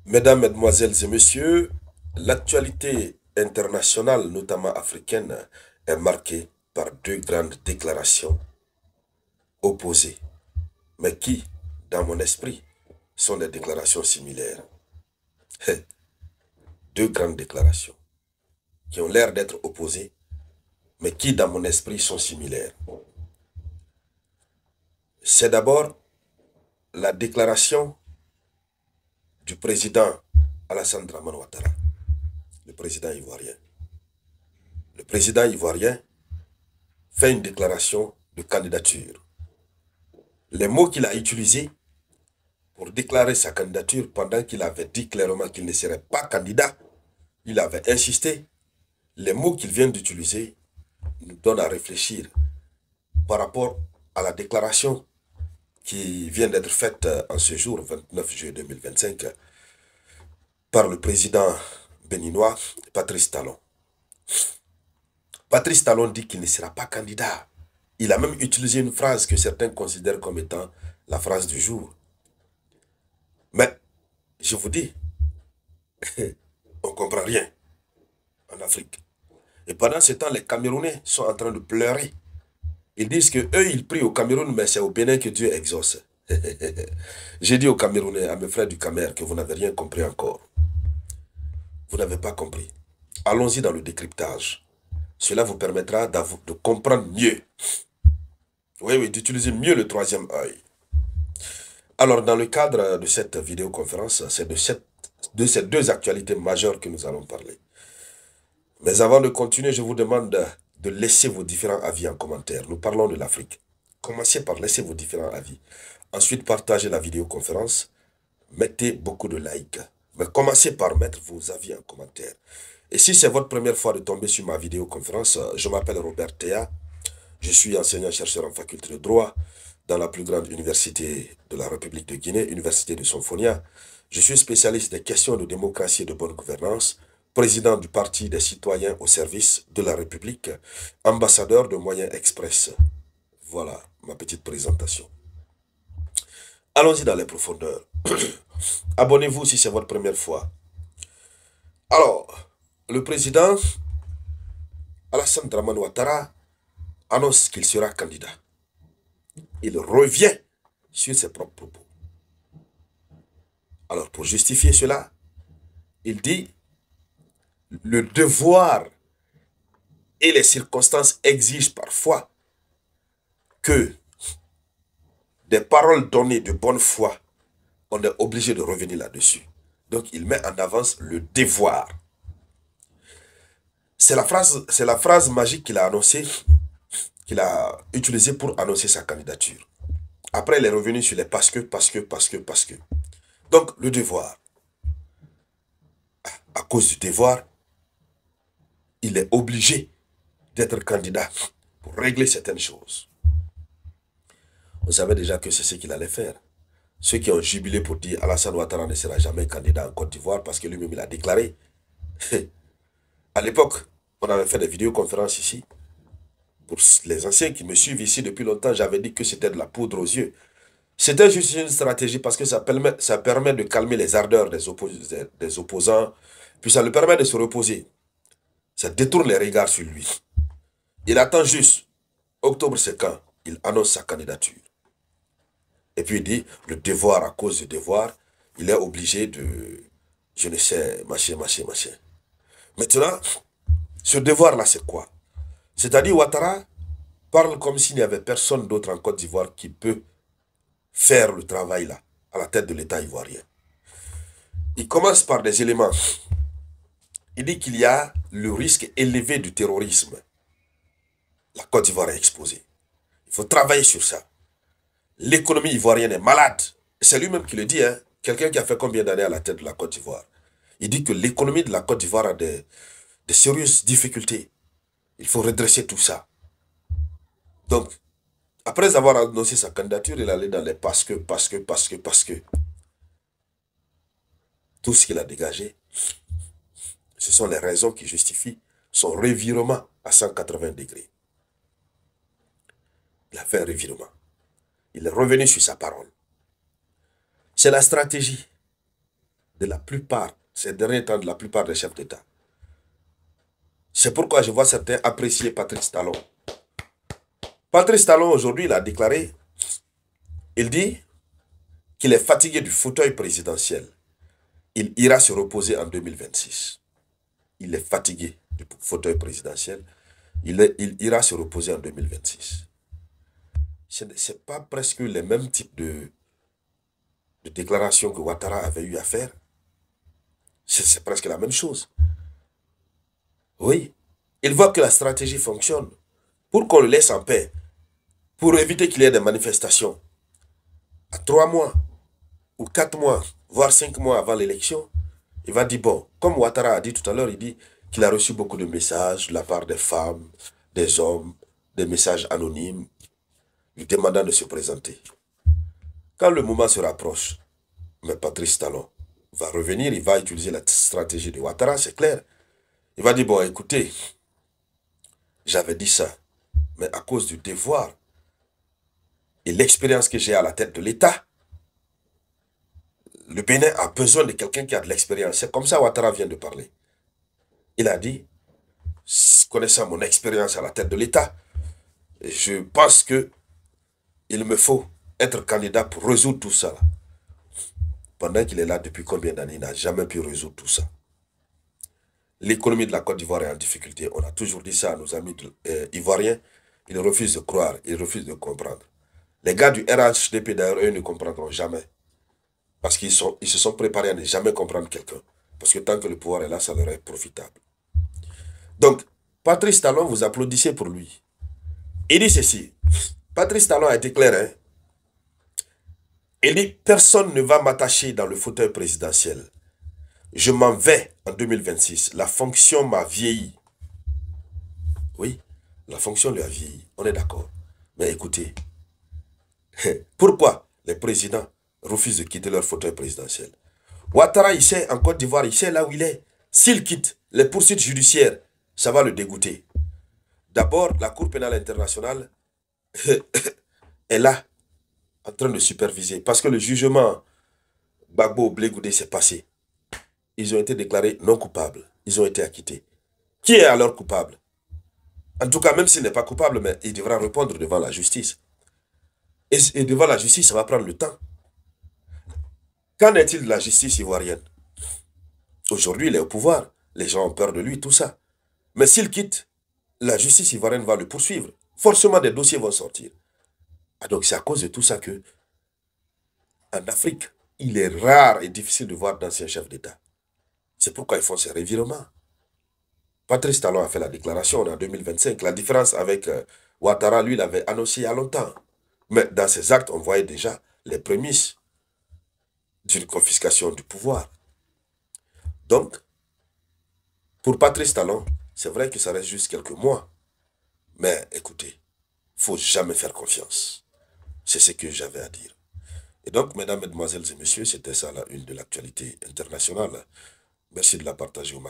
Mesdames, Mesdemoiselles et Messieurs, l'actualité internationale, notamment africaine, est marquée par deux grandes déclarations opposées, mais qui, dans mon esprit, sont des déclarations similaires. Deux grandes déclarations qui ont l'air d'être opposées, mais qui, dans mon esprit, sont similaires. C'est d'abord la déclaration du président Alassane Dramane Ouattara, le président ivoirien. Le président ivoirien fait une déclaration de candidature. Les mots qu'il a utilisés pour déclarer sa candidature pendant qu'il avait dit clairement qu'il ne serait pas candidat, il avait insisté. Les mots qu'il vient d'utiliser nous donnent à réfléchir par rapport à la déclaration qui vient d'être faite en ce jour, 29 juillet 2025, par le président béninois Patrice Talon. Patrice Talon dit qu'il ne sera pas candidat. Il a même utilisé une phrase que certains considèrent comme étant la phrase du jour. Mais, je vous dis, on ne comprend rien en Afrique. Et pendant ce temps, les Camerounais sont en train de pleurer. Ils disent que eux, ils prient au Cameroun, mais c'est au Bénin que Dieu exauce. J'ai dit aux Camerounais, à mes frères du Camer, que vous n'avez rien compris encore. Vous n'avez pas compris. Allons-y dans le décryptage. Cela vous permettra de comprendre mieux. Oui, oui, d'utiliser mieux le troisième œil. Alors, dans le cadre de cette vidéoconférence, c'est de ces deux actualités majeures que nous allons parler. Mais avant de continuer, je vous demande de laisser vos différents avis en commentaire. Nous parlons de l'Afrique. Commencez par laisser vos différents avis. Ensuite, partagez la vidéoconférence. Mettez beaucoup de likes. Mais commencez par mettre vos avis en commentaire. Et si c'est votre première fois de tomber sur ma vidéoconférence, je m'appelle Robert Théa. Je suis enseignant-chercheur en faculté de droit dans la plus grande université de la République de Guinée, Université de Sonfonia. Je suis spécialiste des questions de démocratie et de bonne gouvernance, président du Parti des citoyens au service de la République, ambassadeur de Moyens Express. Voilà ma petite présentation. Allons-y dans les profondeurs. Abonnez-vous si c'est votre première fois. Alors, le président Alassane Dramane Ouattara annonce qu'il sera candidat. Il revient sur ses propres propos. Alors, pour justifier cela, il dit le devoir et les circonstances exigent parfois que des paroles données de bonne foi, on est obligé de revenir là-dessus. Donc, il met en avance le devoir. C'est la phrase magique qu'il a annoncée, qu'il a utilisée pour annoncer sa candidature. Après, il est revenu sur les parce que. Donc, le devoir. À cause du devoir, il est obligé d'être candidat pour régler certaines choses. On savait déjà que c'est ce qu'il allait faire. Ceux qui ont jubilé pour dire Alassane Ouattara ne sera jamais candidat en Côte d'Ivoire parce que lui-même il a déclaré. À l'époque, on avait fait des vidéoconférences ici. Pour les anciens qui me suivent ici depuis longtemps, j'avais dit que c'était de la poudre aux yeux. C'était juste une stratégie parce que ça permet de calmer les ardeurs des opposants, puis ça lui permet de se reposer. Ça détourne les regards sur lui. Il attend juste. Octobre, c'est quand il annonce sa candidature. Et puis il dit, le devoir, à cause du devoir, il est obligé de, je ne sais, machin. Maintenant, ce devoir-là, c'est quoi? C'est-à-dire, Ouattara parle comme s'il n'y avait personne d'autre en Côte d'Ivoire qui peut faire le travail là, à la tête de l'État ivoirien. Il commence par des éléments. Il dit qu'il y a le risque élevé du terrorisme. La Côte d'Ivoire est exposée. Il faut travailler sur ça. L'économie ivoirienne est malade. C'est lui-même qui le dit, hein? Quelqu'un qui a fait combien d'années à la tête de la Côte d'Ivoire. Il dit que l'économie de la Côte d'Ivoire a des sérieuses difficultés. Il faut redresser tout ça. Donc, après avoir annoncé sa candidature, il allait dans les parce que. Tout ce qu'il a dégagé, ce sont les raisons qui justifient son revirement à 180 degrés. Il a fait un revirement. Il est revenu sur sa parole. C'est la stratégie. de la plupart, ces derniers temps, de la plupart des chefs d'État. C'est pourquoi je vois certains apprécier Patrice Talon. Patrice Talon, aujourd'hui, il a déclaré, il dit qu'il est fatigué du fauteuil présidentiel. Il ira se reposer en 2026. Il est fatigué du fauteuil présidentiel. Il ira se reposer en 2026. Ce n'est pas presque les mêmes types de déclarations que Ouattara avait eu à faire. C'est presque la même chose. Oui. Il voit que la stratégie fonctionne. Pour qu'on le laisse en paix, pour éviter qu'il y ait des manifestations, à 3 mois ou 4 mois, voire 5 mois avant l'élection, il va dire, bon, comme Ouattara a dit tout à l'heure, il dit qu'il a reçu beaucoup de messages de la part des femmes, des hommes, des messages anonymes, lui demandant de se présenter. Quand le moment se rapproche, mais Patrice Talon va revenir, il va utiliser la stratégie de Ouattara, c'est clair. Il va dire, bon, écoutez, j'avais dit ça, mais à cause du devoir et l'expérience que j'ai à la tête de l'État, le Bénin a besoin de quelqu'un qui a de l'expérience. C'est comme ça Ouattara vient de parler. Il a dit, connaissant mon expérience à la tête de l'État, je pense que il me faut être candidat pour résoudre tout ça. Pendant qu'il est là depuis combien d'années, il n'a jamais pu résoudre tout ça. L'économie de la Côte d'Ivoire est en difficulté. On a toujours dit ça à nos amis ivoiriens. Ils refusent de croire, ils refusent de comprendre. Les gars du RHDP, d'ailleurs, eux ne comprendront jamais. Parce qu'ils se sont préparés à ne jamais comprendre quelqu'un. Parce que tant que le pouvoir est là, ça leur est profitable. Donc, Patrice Talon, vous applaudissez pour lui. Il dit ceci. Patrice Talon a été clair, hein. Il dit, personne ne va m'attacher dans le fauteuil présidentiel. Je m'en vais en 2026. La fonction m'a vieilli. Oui, la fonction lui a vieilli. On est d'accord. Mais écoutez, pourquoi les présidents refusent de quitter leur fauteuil présidentiel? Ouattara, il sait, en Côte d'Ivoire, il sait là où il est. S'il quitte, les poursuites judiciaires, ça va le dégoûter. D'abord, la Cour pénale internationale est là, en train de superviser. Parce que le jugement Gbagbo Blegoudé s'est passé. Ils ont été déclarés non coupables. Ils ont été acquittés. Qui est alors coupable? En tout cas, même s'il n'est pas coupable, mais il devra répondre devant la justice. Et devant la justice, ça va prendre le temps. Qu'en est-il de la justice ivoirienne? Aujourd'hui, il est au pouvoir. Les gens ont peur de lui, tout ça. Mais s'il quitte, la justice ivoirienne va le poursuivre. Forcément, des dossiers vont sortir. Ah, donc, c'est à cause de tout ça que, en Afrique, il est rare et difficile de voir d'anciens chefs d'État. C'est pourquoi ils font ces revirements. Patrice Talon a fait la déclaration en 2025. La différence avec Ouattara, lui, l'avait annoncé il y a longtemps. Mais dans ses actes, on voyait déjà les prémices d'une confiscation du pouvoir. Donc, pour Patrice Talon, c'est vrai que ça reste juste quelques mois. Mais écoutez, il ne faut jamais faire confiance. C'est ce que j'avais à dire. Et donc, mesdames, mesdemoiselles et messieurs, c'était ça la une de l'actualité internationale. Merci de la partager au maximum.